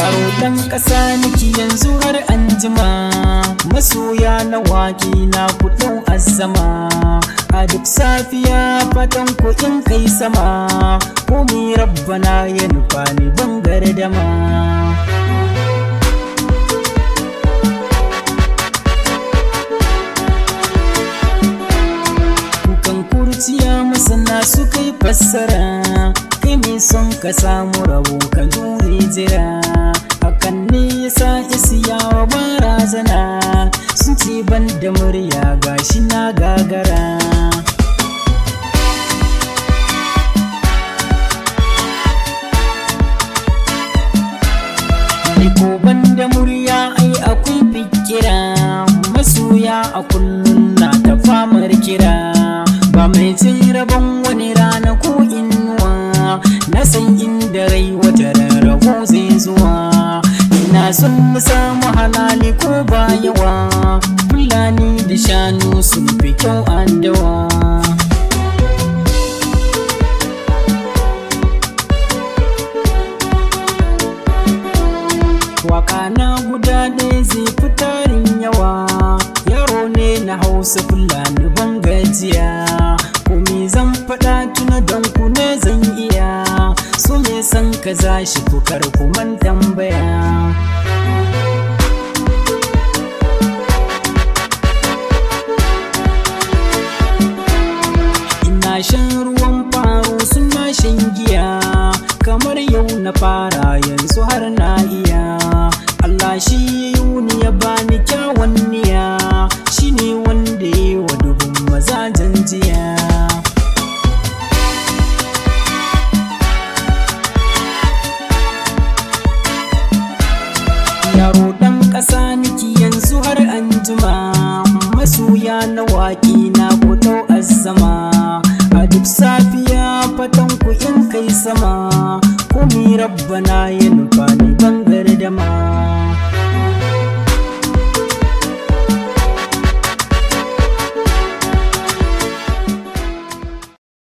Yaro ɗan ƙasa niki yanzu har anjima, masoya na waƙi na kuɗin azama. A duk safiya fatan ku in kai sama, komi rabbana ya nufa ni ban gardama. Kukan kurciya masana su kai fassara, kai mai son ka samu rabo ka jure jira. Hakan ne yasa isiyawa barazana, sun ce ban da murya gashi na gagara. Ko ban da murya ai akwai fikira, masoya a kullum na ta famar kira. Ba mai cin rabon wani rana ko inuwa, na san inda rai wata rarrabo zai zuwa. Ina son mu samu halali ko ba yawa, Fulani da shanu sun fi kyau adawa. Waka na guda ɗaya zai fi tarin yawa, yaro ne na Hausa Fulani ban gajiya. Kome zan faɗa tuna don ku ne zan iya, so me san ka za shi kukar kuman tambaya. Ina shan ruwan faro suna shan giya, kamar yau na fara yanzu har na iya. Allah shi ya yuni ya bani kyawun niyya, shi ne wanda ya yi wa dubun mazajen jiya. Yaro ɗan ƙasa niki yanzu har anjima, masoya na waƙi na kuɗau azama. A duk safiya fatan ku in kai sama, komi rabbana ya nufa ni ban